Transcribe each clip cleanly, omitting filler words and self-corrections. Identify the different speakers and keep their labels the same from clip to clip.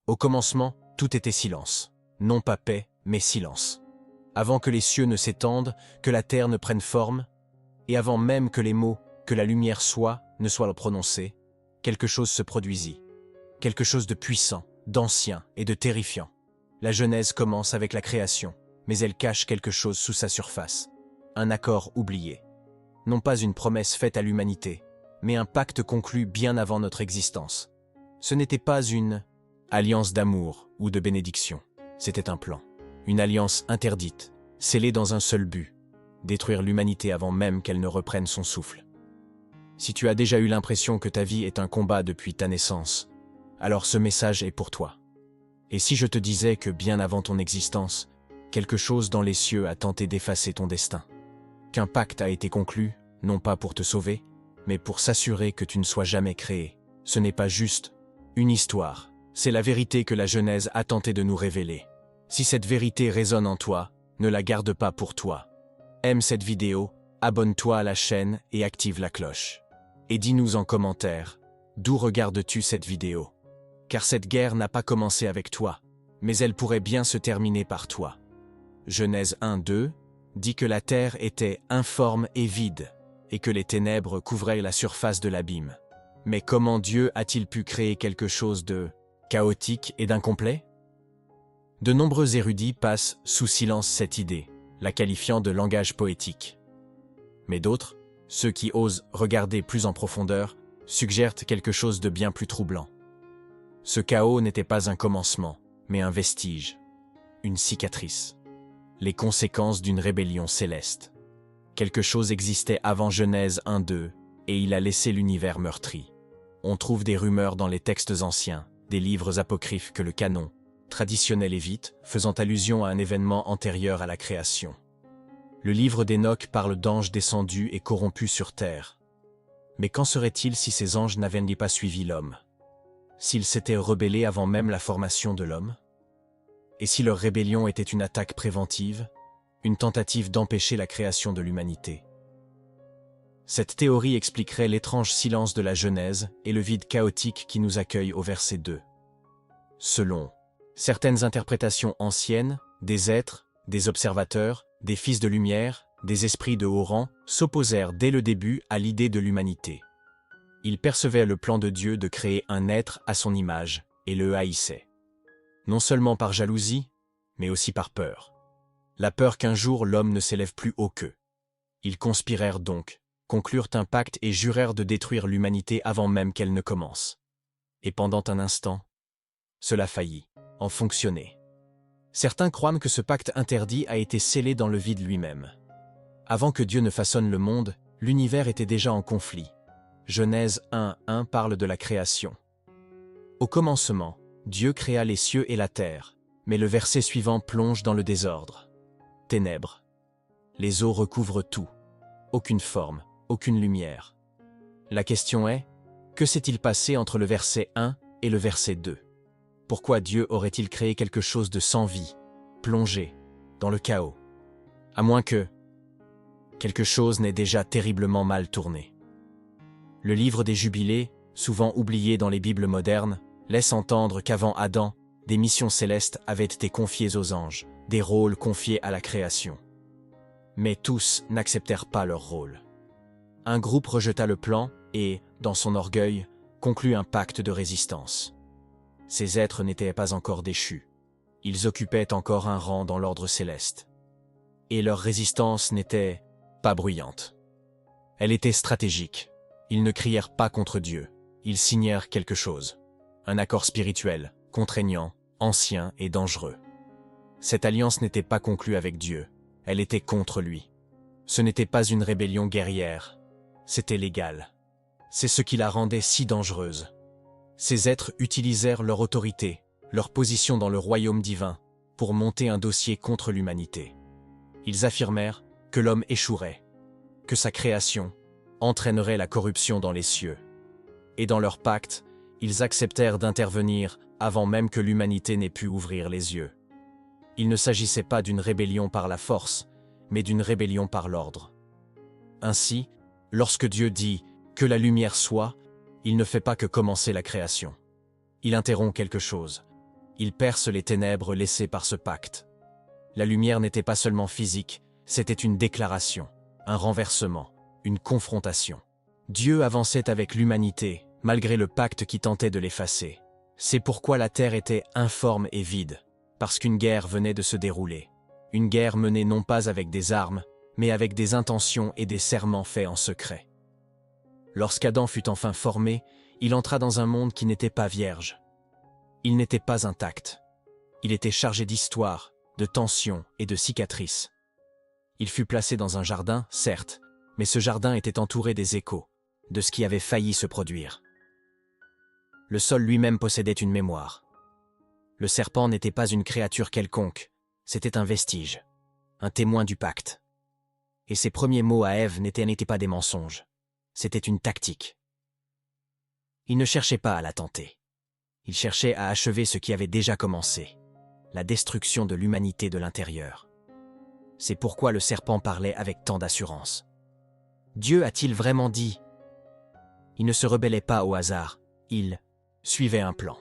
Speaker 1: Au commencement, tout était silence. Non pas paix, mais silence. Avant que les cieux ne s'étendent, que la terre ne prenne forme, et avant même que les mots « que la lumière soit » ne soient prononcés, quelque chose se produisit. Quelque chose de puissant, d'ancien et de terrifiant. La Genèse commence avec la création, mais elle cache quelque chose sous sa surface. Un accord oublié. Non pas une promesse faite à l'humanité, mais un pacte conclu bien avant notre existence. Ce n'était pas une alliance d'amour ou de bénédiction. C'était un plan. Une alliance interdite, scellée dans un seul but, détruire l'humanité avant même qu'elle ne reprenne son souffle. Si tu as déjà eu l'impression que ta vie est un combat depuis ta naissance, alors ce message est pour toi. Et si je te disais que bien avant ton existence, quelque chose dans les cieux a tenté d'effacer ton destin, qu'un pacte a été conclu, non pas pour te sauver, mais pour s'assurer que tu ne sois jamais créé. Ce n'est pas juste une histoire, c'est la vérité que la Genèse a tenté de nous révéler. Si cette vérité résonne en toi, ne la garde pas pour toi. Aime cette vidéo, abonne-toi à la chaîne et active la cloche. Et dis-nous en commentaire, d'où regardes-tu cette vidéo? Car cette guerre n'a pas commencé avec toi, mais elle pourrait bien se terminer par toi. Genèse 1:2 dit que la terre était informe et vide, et que les ténèbres couvraient la surface de l'abîme. Mais comment Dieu a-t-il pu créer quelque chose de chaotique et d'incomplet? De nombreux érudits passent sous silence cette idée, la qualifiant de langage poétique. Mais d'autres, ceux qui osent regarder plus en profondeur, suggèrent quelque chose de bien plus troublant. Ce chaos n'était pas un commencement, mais un vestige, une cicatrice. Les conséquences d'une rébellion céleste. Quelque chose existait avant Genèse 1:2, et il a laissé l'univers meurtri. On trouve des rumeurs dans les textes anciens, des livres apocryphes que le canon traditionnel évite, faisant allusion à un événement antérieur à la création. Le livre d'Enoch parle d'anges descendus et corrompus sur terre. Mais qu'en serait-il si ces anges n'avaient pas suivi l'homme? S'ils s'étaient rebellés avant même la formation de l'homme? Et si leur rébellion était une attaque préventive, une tentative d'empêcher la création de l'humanité? Cette théorie expliquerait l'étrange silence de la Genèse et le vide chaotique qui nous accueille au verset 2. Selon certaines interprétations anciennes, des êtres, des observateurs, des fils de lumière, des esprits de haut rang s'opposèrent dès le début à l'idée de l'humanité. Ils percevaient le plan de Dieu de créer un être à son image et le haïssaient. Non seulement par jalousie, mais aussi par peur. La peur qu'un jour l'homme ne s'élève plus haut qu'eux. Ils conspirèrent donc, conclurent un pacte et jurèrent de détruire l'humanité avant même qu'elle ne commence. Et pendant un instant, cela faillit en fonctionner. Certains croient que ce pacte interdit a été scellé dans le vide lui-même. Avant que Dieu ne façonne le monde, l'univers était déjà en conflit. Genèse 1:1 parle de la création. Au commencement, Dieu créa les cieux et la terre, mais le verset suivant plonge dans le désordre. Ténèbres. Les eaux recouvrent tout. Aucune forme, aucune lumière. La question est, que s'est-il passé entre le verset 1 et le verset 2? Pourquoi Dieu aurait-il créé quelque chose de sans vie, plongé dans le chaos? À moins que quelque chose n'ait déjà terriblement mal tourné. Le livre des Jubilés, souvent oublié dans les Bibles modernes, laisse entendre qu'avant Adam, des missions célestes avaient été confiées aux anges, des rôles confiés à la création. Mais tous n'acceptèrent pas leur rôle. Un groupe rejeta le plan et, dans son orgueil, conclut un pacte de résistance. Ces êtres n'étaient pas encore déchus. Ils occupaient encore un rang dans l'ordre céleste. Et leur résistance n'était pas bruyante. Elle était stratégique. Ils ne crièrent pas contre Dieu. Ils signèrent quelque chose. Un accord spirituel, contraignant, ancien et dangereux. Cette alliance n'était pas conclue avec Dieu. Elle était contre lui. Ce n'était pas une rébellion guerrière. C'était légal. C'est ce qui la rendait si dangereuse. Ces êtres utilisèrent leur autorité, leur position dans le royaume divin, pour monter un dossier contre l'humanité. Ils affirmèrent que l'homme échouerait, que sa création entraînerait la corruption dans les cieux. Et dans leur pacte, ils acceptèrent d'intervenir avant même que l'humanité n'ait pu ouvrir les yeux. Il ne s'agissait pas d'une rébellion par la force, mais d'une rébellion par l'ordre. Ainsi, lorsque Dieu dit « que la lumière soit », il ne fait pas que commencer la création. Il interrompt quelque chose. Il perce les ténèbres laissées par ce pacte. La lumière n'était pas seulement physique, c'était une déclaration, un renversement, une confrontation. Dieu avançait avec l'humanité, malgré le pacte qui tentait de l'effacer. C'est pourquoi la terre était informe et vide, parce qu'une guerre venait de se dérouler. Une guerre menée non pas avec des armes, mais avec des intentions et des serments faits en secret. Lorsqu'Adam fut enfin formé, il entra dans un monde qui n'était pas vierge. Il n'était pas intact. Il était chargé d'histoire, de tensions et de cicatrices. Il fut placé dans un jardin, certes, mais ce jardin était entouré des échos, de ce qui avait failli se produire. Le sol lui-même possédait une mémoire. Le serpent n'était pas une créature quelconque, c'était un vestige, un témoin du pacte. Et ses premiers mots à Ève n'étaient pas des mensonges, c'était une tactique. Il ne cherchait pas à la tenter. Il cherchait à achever ce qui avait déjà commencé, la destruction de l'humanité de l'intérieur. C'est pourquoi le serpent parlait avec tant d'assurance. Dieu a-t-il vraiment dit? Il ne se rebellait pas au hasard, il suivait un plan.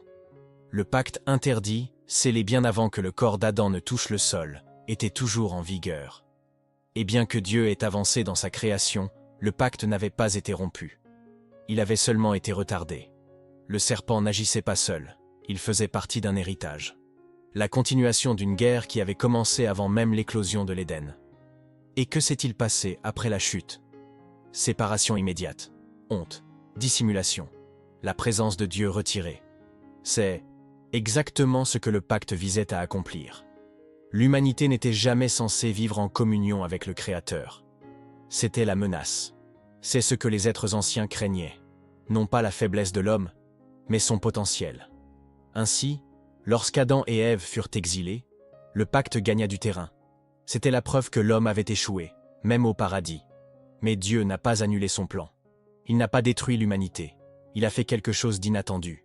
Speaker 1: Le pacte interdit, scellé bien avant que le corps d'Adam ne touche le sol, était toujours en vigueur. Et bien que Dieu ait avancé dans sa création, le pacte n'avait pas été rompu. Il avait seulement été retardé. Le serpent n'agissait pas seul, il faisait partie d'un héritage. La continuation d'une guerre qui avait commencé avant même l'éclosion de l'Éden. Et que s'est-il passé après la chute? Séparation immédiate, honte, dissimulation, la présence de Dieu retirée. C'est exactement ce que le pacte visait à accomplir. L'humanité n'était jamais censée vivre en communion avec le Créateur. C'était la menace. C'est ce que les êtres anciens craignaient. Non pas la faiblesse de l'homme, mais son potentiel. Ainsi, lorsqu'Adam et Ève furent exilés, le pacte gagna du terrain. C'était la preuve que l'homme avait échoué, même au paradis. Mais Dieu n'a pas annulé son plan. Il n'a pas détruit l'humanité. Il a fait quelque chose d'inattendu.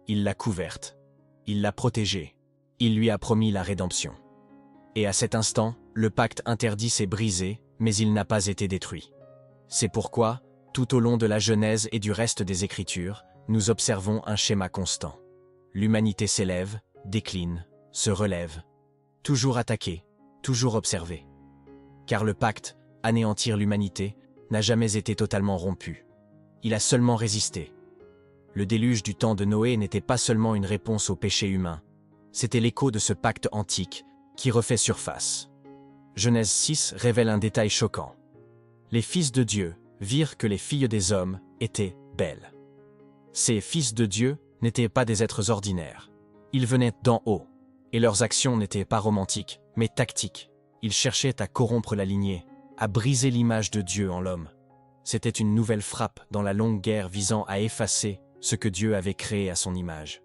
Speaker 1: Il l'a couverte. Il l'a protégée. Il lui a promis la rédemption. Et à cet instant, le pacte interdit s'est brisé, mais il n'a pas été détruit. C'est pourquoi, tout au long de la Genèse et du reste des Écritures, nous observons un schéma constant. L'humanité s'élève, décline, se relève. Toujours attaquée, toujours observée. Car le pacte, anéantir l'humanité, n'a jamais été totalement rompu. Il a seulement résisté. Le déluge du temps de Noé n'était pas seulement une réponse au péché humain, c'était l'écho de ce pacte antique qui refait surface. Genèse 6 révèle un détail choquant. Les fils de Dieu virent que les filles des hommes étaient belles. Ces fils de Dieu n'étaient pas des êtres ordinaires. Ils venaient d'en haut, et leurs actions n'étaient pas romantiques, mais tactiques. Ils cherchaient à corrompre la lignée, à briser l'image de Dieu en l'homme. C'était une nouvelle frappe dans la longue guerre visant à effacer ce que Dieu avait créé à son image.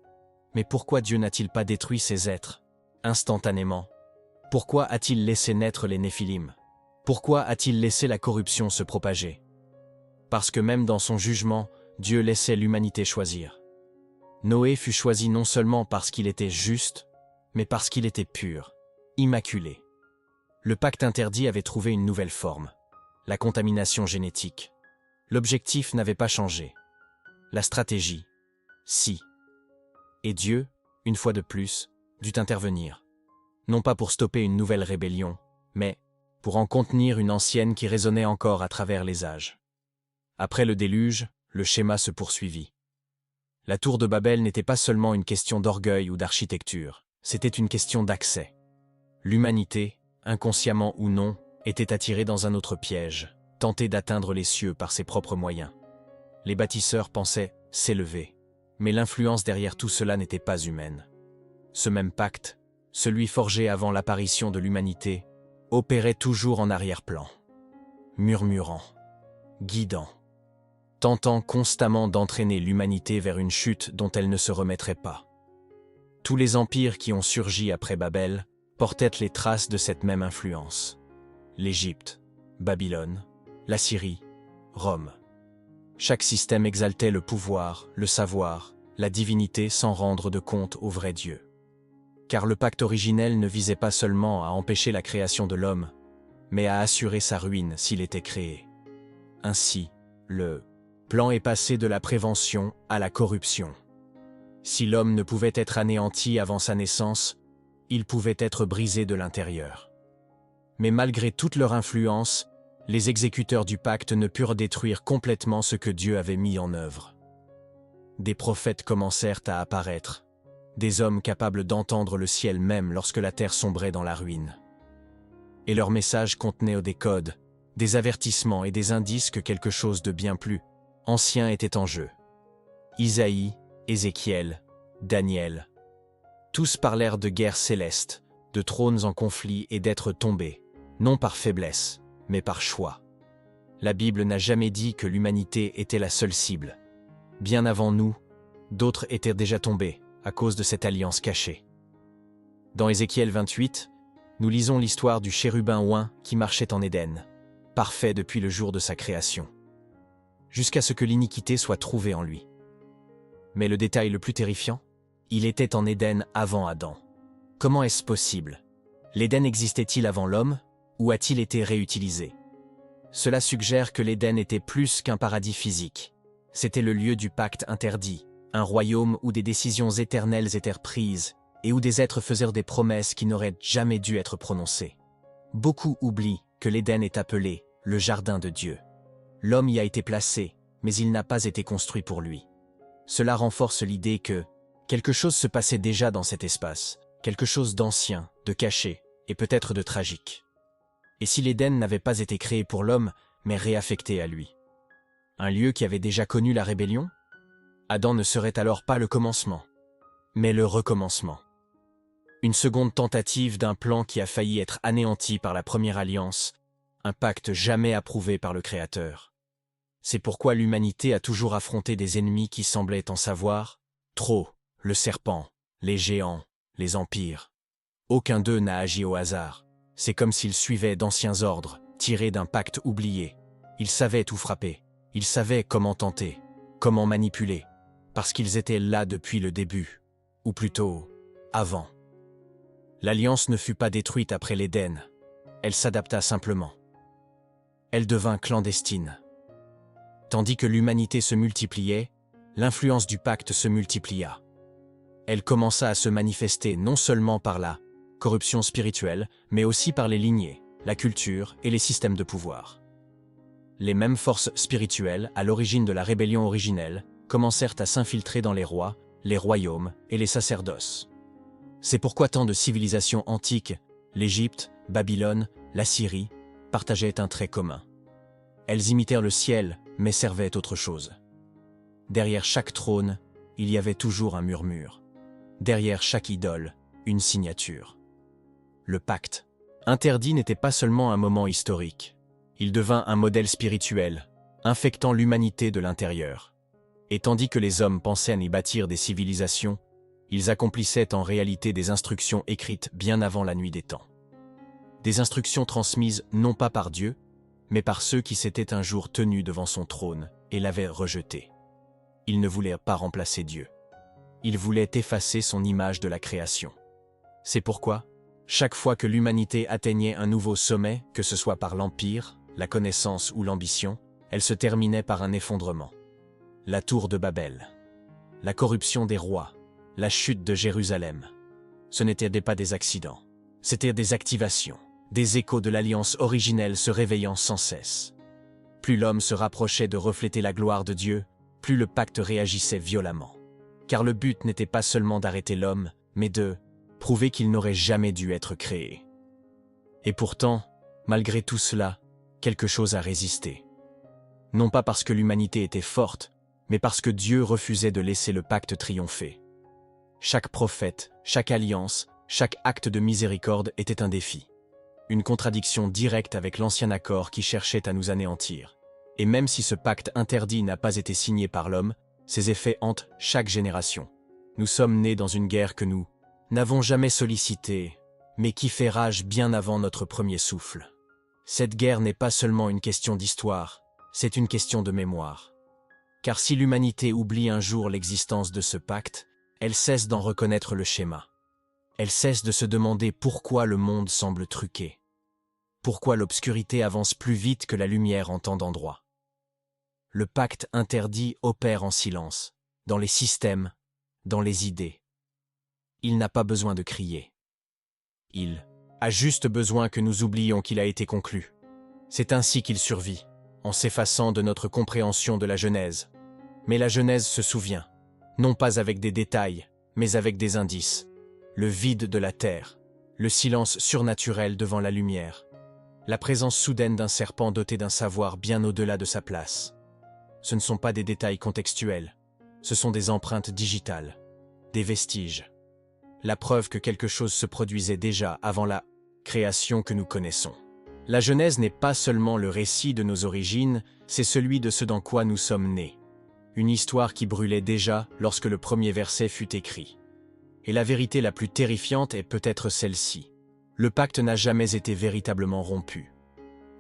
Speaker 1: Mais pourquoi Dieu n'a-t-il pas détruit ces êtres instantanément? Pourquoi a-t-il laissé naître les Néphilim? Pourquoi a-t-il laissé la corruption se propager? Parce que même dans son jugement, Dieu laissait l'humanité choisir. Noé fut choisi non seulement parce qu'il était juste, mais parce qu'il était pur, immaculé. Le pacte interdit avait trouvé une nouvelle forme, la contamination génétique. L'objectif n'avait pas changé. La stratégie, si. Et Dieu, une fois de plus, dut intervenir. Non pas pour stopper une nouvelle rébellion, mais pour en contenir une ancienne qui résonnait encore à travers les âges. Après le déluge, le schéma se poursuivit. La tour de Babel n'était pas seulement une question d'orgueil ou d'architecture, c'était une question d'accès. L'humanité, inconsciemment ou non, était attirée dans un autre piège, tentée d'atteindre les cieux par ses propres moyens. Les bâtisseurs pensaient s'élever, mais l'influence derrière tout cela n'était pas humaine. Ce même pacte, celui forgé avant l'apparition de l'humanité, opérait toujours en arrière-plan, murmurant, guidant, tentant constamment d'entraîner l'humanité vers une chute dont elle ne se remettrait pas. Tous les empires qui ont surgi après Babel portaient les traces de cette même influence. L'Égypte, Babylone, l'Assyrie, Rome. Chaque système exaltait le pouvoir, le savoir, la divinité sans rendre de compte au vrai Dieu. Car le pacte originel ne visait pas seulement à empêcher la création de l'homme, mais à assurer sa ruine s'il était créé. Ainsi, le plan est passé de la prévention à la corruption. Si l'homme ne pouvait être anéanti avant sa naissance, il pouvait être brisé de l'intérieur. Mais malgré toute leur influence, les exécuteurs du pacte ne purent détruire complètement ce que Dieu avait mis en œuvre. Des prophètes commencèrent à apparaître, des hommes capables d'entendre le ciel même lorsque la terre sombrait dans la ruine. Et leurs messages contenaient des codes, des avertissements et des indices que quelque chose de bien plus ancien était en jeu. Isaïe, Ézéchiel, Daniel. Tous parlèrent de guerres célestes, de trônes en conflit et d'êtres tombés, non par faiblesse, mais par choix. La Bible n'a jamais dit que l'humanité était la seule cible. Bien avant nous, d'autres étaient déjà tombés à cause de cette alliance cachée. Dans Ézéchiel 28, nous lisons l'histoire du chérubin oint qui marchait en Éden, parfait depuis le jour de sa création, jusqu'à ce que l'iniquité soit trouvée en lui. Mais le détail le plus terrifiant, il était en Éden avant Adam. Comment est-ce possible? L'Éden existait-il avant l'homme, ou a-t-il été réutilisé? Cela suggère que l'Éden était plus qu'un paradis physique. C'était le lieu du pacte interdit, un royaume où des décisions éternelles étaient prises et où des êtres faisaient des promesses qui n'auraient jamais dû être prononcées. Beaucoup oublient que l'Éden est appelé le jardin de Dieu. L'homme y a été placé, mais il n'a pas été construit pour lui. Cela renforce l'idée que quelque chose se passait déjà dans cet espace, quelque chose d'ancien, de caché et peut-être de tragique. Et si l'Éden n'avait pas été créé pour l'homme, mais réaffecté à lui? Un lieu qui avait déjà connu la rébellion? Adam ne serait alors pas le commencement, mais le recommencement. Une seconde tentative d'un plan qui a failli être anéanti par la première alliance, un pacte jamais approuvé par le Créateur. C'est pourquoi l'humanité a toujours affronté des ennemis qui semblaient en savoir trop, le serpent, les géants, les empires. Aucun d'eux n'a agi au hasard. C'est comme s'ils suivaient d'anciens ordres, tirés d'un pacte oublié. Ils savaient où frapper, ils savaient comment tenter, comment manipuler, parce qu'ils étaient là depuis le début, ou plutôt, avant. L'alliance ne fut pas détruite après l'Éden, elle s'adapta simplement. Elle devint clandestine. Tandis que l'humanité se multipliait, l'influence du pacte se multiplia. Elle commença à se manifester non seulement par la corruption spirituelle, mais aussi par les lignées, la culture et les systèmes de pouvoir. Les mêmes forces spirituelles, à l'origine de la rébellion originelle, commencèrent à s'infiltrer dans les rois, les royaumes et les sacerdoces. C'est pourquoi tant de civilisations antiques, l'Égypte, Babylone, la Syrie, partageaient un trait commun. Elles imitèrent le ciel, mais servaient autre chose. Derrière chaque trône, il y avait toujours un murmure. Derrière chaque idole, une signature. Le pacte interdit n'était pas seulement un moment historique. Il devint un modèle spirituel, infectant l'humanité de l'intérieur. Et tandis que les hommes pensaient à y bâtir des civilisations, ils accomplissaient en réalité des instructions écrites bien avant la nuit des temps. Des instructions transmises non pas par Dieu, mais par ceux qui s'étaient un jour tenus devant son trône et l'avaient rejeté. Ils ne voulaient pas remplacer Dieu. Ils voulaient effacer son image de la création. C'est pourquoi, chaque fois que l'humanité atteignait un nouveau sommet, que ce soit par l'empire, la connaissance ou l'ambition, elle se terminait par un effondrement. La tour de Babel, la corruption des rois, la chute de Jérusalem. Ce n'étaient pas des accidents, c'étaient des activations, des échos de l'alliance originelle se réveillant sans cesse. Plus l'homme se rapprochait de refléter la gloire de Dieu, plus le pacte réagissait violemment. Car le but n'était pas seulement d'arrêter l'homme, mais de prouver qu'il n'aurait jamais dû être créé. Et pourtant, malgré tout cela, quelque chose a résisté. Non pas parce que l'humanité était forte, mais parce que Dieu refusait de laisser le pacte triompher. Chaque prophète, chaque alliance, chaque acte de miséricorde était un défi. Une contradiction directe avec l'ancien accord qui cherchait à nous anéantir. Et même si ce pacte interdit n'a pas été signé par l'homme, ses effets hantent chaque génération. Nous sommes nés dans une guerre que nous n'avons jamais sollicitée, mais qui fait rage bien avant notre premier souffle. Cette guerre n'est pas seulement une question d'histoire, c'est une question de mémoire. Car si l'humanité oublie un jour l'existence de ce pacte, elle cesse d'en reconnaître le schéma. Elle cesse de se demander pourquoi le monde semble truqué. Pourquoi l'obscurité avance plus vite que la lumière en tant d'endroits. Le pacte interdit opère en silence, dans les systèmes, dans les idées. Il n'a pas besoin de crier. Il a juste besoin que nous oublions qu'il a été conclu. C'est ainsi qu'il survit, en s'effaçant de notre compréhension de la Genèse. Mais la Genèse se souvient, non pas avec des détails, mais avec des indices. Le vide de la terre, le silence surnaturel devant la lumière, la présence soudaine d'un serpent doté d'un savoir bien au-delà de sa place. Ce ne sont pas des détails contextuels, ce sont des empreintes digitales, des vestiges. La preuve que quelque chose se produisait déjà avant la création que nous connaissons. La Genèse n'est pas seulement le récit de nos origines, c'est celui de ce dans quoi nous sommes nés. Une histoire qui brûlait déjà lorsque le premier verset fut écrit. Et la vérité la plus terrifiante est peut-être celle-ci. Le pacte n'a jamais été véritablement rompu.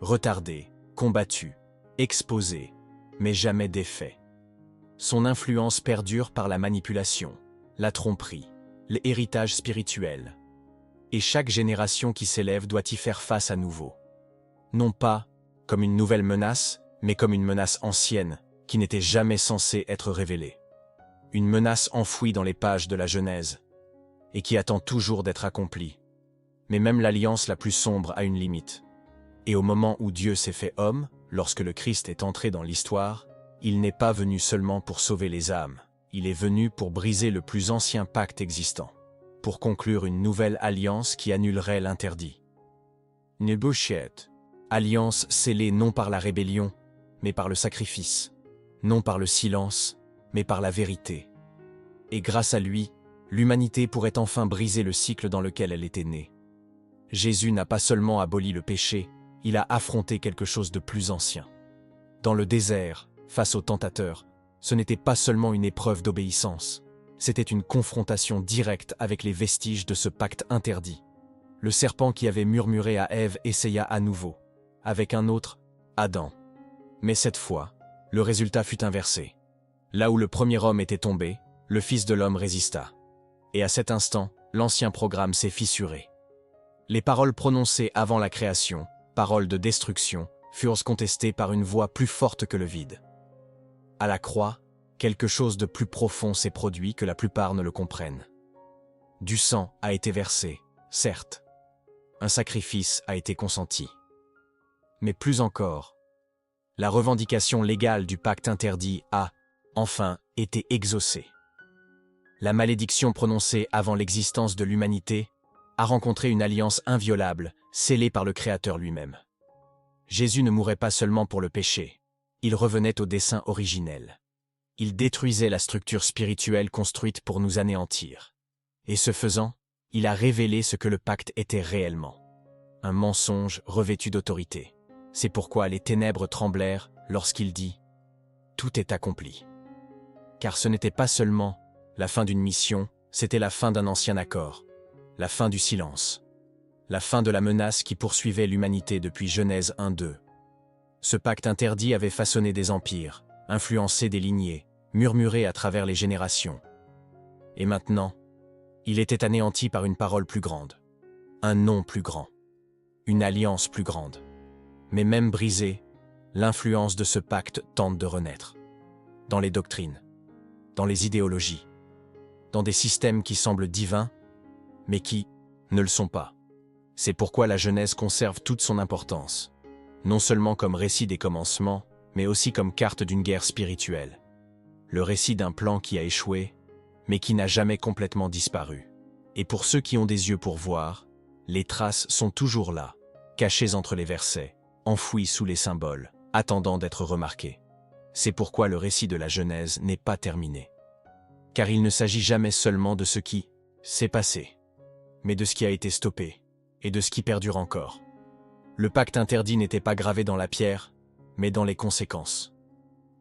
Speaker 1: Retardé, combattu, exposé, mais jamais défait. Son influence perdure par la manipulation, la tromperie, l'héritage spirituel. Et chaque génération qui s'élève doit y faire face à nouveau. Non pas comme une nouvelle menace, mais comme une menace ancienne, qui n'était jamais censée être révélée. Une menace enfouie dans les pages de la Genèse, et qui attend toujours d'être accomplie. Mais même l'alliance la plus sombre a une limite. Et au moment où Dieu s'est fait homme, lorsque le Christ est entré dans l'histoire, il n'est pas venu seulement pour sauver les âmes, il est venu pour briser le plus ancien pacte existant, pour conclure une nouvelle alliance qui annulerait l'interdit. Nebuchadnezzar, alliance scellée non par la rébellion, mais par le sacrifice, non par le silence, mais par la vérité. Et grâce à lui, l'humanité pourrait enfin briser le cycle dans lequel elle était née. Jésus n'a pas seulement aboli le péché, il a affronté quelque chose de plus ancien. Dans le désert, face au tentateur, ce n'était pas seulement une épreuve d'obéissance, c'était une confrontation directe avec les vestiges de ce pacte interdit. Le serpent qui avait murmuré à Ève essaya à nouveau, avec un autre, Adam. Mais cette fois, le résultat fut inversé. Là où le premier homme était tombé, le Fils de l'homme résista. Et à cet instant, l'ancien programme s'est fissuré. Les paroles prononcées avant la création, paroles de destruction, furent contestées par une voix plus forte que le vide. À la croix, quelque chose de plus profond s'est produit que la plupart ne le comprennent. Du sang a été versé, certes. Un sacrifice a été consenti. Mais plus encore, la revendication légale du pacte interdit a, enfin, été exaucée. La malédiction prononcée avant l'existence de l'humanité a rencontré une alliance inviolable, scellée par le Créateur lui-même. Jésus ne mourait pas seulement pour le péché, il revenait au dessein originel. Il détruisait la structure spirituelle construite pour nous anéantir. Et ce faisant, il a révélé ce que le pacte était réellement. Un mensonge revêtu d'autorité. C'est pourquoi les ténèbres tremblèrent lorsqu'il dit « Tout est accompli ». Car ce n'était pas seulement la fin d'une mission, c'était la fin d'un ancien accord, la fin du silence, la fin de la menace qui poursuivait l'humanité depuis Genèse 1-2. Ce pacte interdit avait façonné des empires, influencé des lignées, murmuré à travers les générations. Et maintenant, il était anéanti par une parole plus grande, un nom plus grand, une alliance plus grande. Mais même brisée, l'influence de ce pacte tente de renaître. Dans les doctrines, dans les idéologies, dans des systèmes qui semblent divins, mais qui ne le sont pas. C'est pourquoi la Genèse conserve toute son importance, non seulement comme récit des commencements, mais aussi comme carte d'une guerre spirituelle. Le récit d'un plan qui a échoué, mais qui n'a jamais complètement disparu. Et pour ceux qui ont des yeux pour voir, les traces sont toujours là, cachées entre les versets, enfouies sous les symboles, attendant d'être remarquées. C'est pourquoi le récit de la Genèse n'est pas terminé. Car il ne s'agit jamais seulement de ce qui s'est passé, mais de ce qui a été stoppé, et de ce qui perdure encore. Le pacte interdit n'était pas gravé dans la pierre, mais dans les conséquences,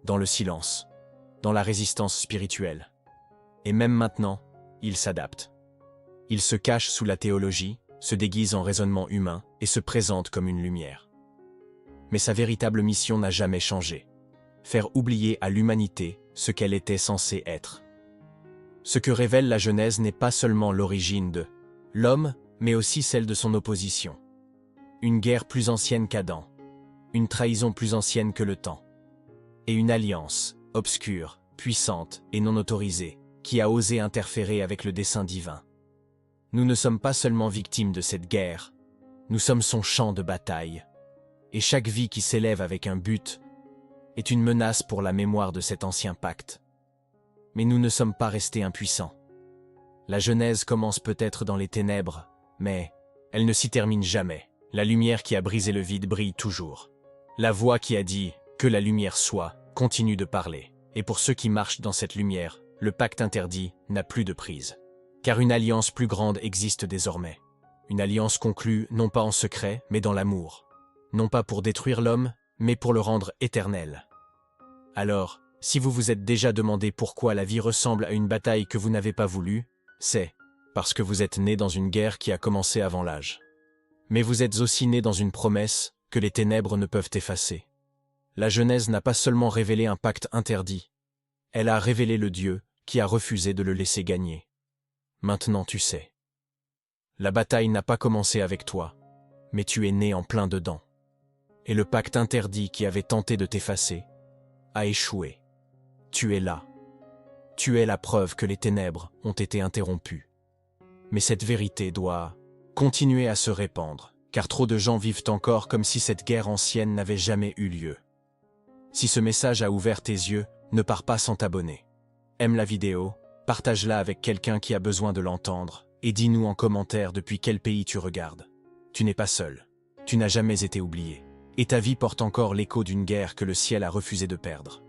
Speaker 1: dans le silence, dans la résistance spirituelle. Et même maintenant, il s'adapte. Il se cache sous la théologie, se déguise en raisonnement humain et se présente comme une lumière. Mais sa véritable mission n'a jamais changé. Faire oublier à l'humanité ce qu'elle était censée être. Ce que révèle la Genèse n'est pas seulement l'origine de l'homme, mais aussi celle de son opposition. Une guerre plus ancienne qu'Adam, une trahison plus ancienne que le temps, et une alliance, obscure, puissante et non autorisée, qui a osé interférer avec le dessein divin. Nous ne sommes pas seulement victimes de cette guerre, nous sommes son champ de bataille. Et chaque vie qui s'élève avec un but est une menace pour la mémoire de cet ancien pacte. Mais nous ne sommes pas restés impuissants. La Genèse commence peut-être dans les ténèbres, mais elle ne s'y termine jamais. La lumière qui a brisé le vide brille toujours. La voix qui a dit « que la lumière soit » continue de parler. Et pour ceux qui marchent dans cette lumière, le pacte interdit n'a plus de prise. Car une alliance plus grande existe désormais. Une alliance conclue non pas en secret, mais dans l'amour. Non pas pour détruire l'homme, mais pour le rendre éternel. Alors, si vous vous êtes déjà demandé pourquoi la vie ressemble à une bataille que vous n'avez pas voulu, c'est parce que vous êtes né dans une guerre qui a commencé avant l'âge. Mais vous êtes aussi né dans une promesse que les ténèbres ne peuvent effacer. La Genèse n'a pas seulement révélé un pacte interdit, elle a révélé le Dieu qui a refusé de le laisser gagner. Maintenant tu sais. La bataille n'a pas commencé avec toi, mais tu es né en plein dedans. Et le pacte interdit qui avait tenté de t'effacer a échoué. Tu es là. Tu es la preuve que les ténèbres ont été interrompues. Mais cette vérité doit continuer à se répandre, car trop de gens vivent encore comme si cette guerre ancienne n'avait jamais eu lieu. Si ce message a ouvert tes yeux, ne pars pas sans t'abonner. Aime la vidéo, partage-la avec quelqu'un qui a besoin de l'entendre, et dis-nous en commentaire depuis quel pays tu regardes. Tu n'es pas seul. Tu n'as jamais été oublié. Et ta vie porte encore l'écho d'une guerre que le ciel a refusé de perdre.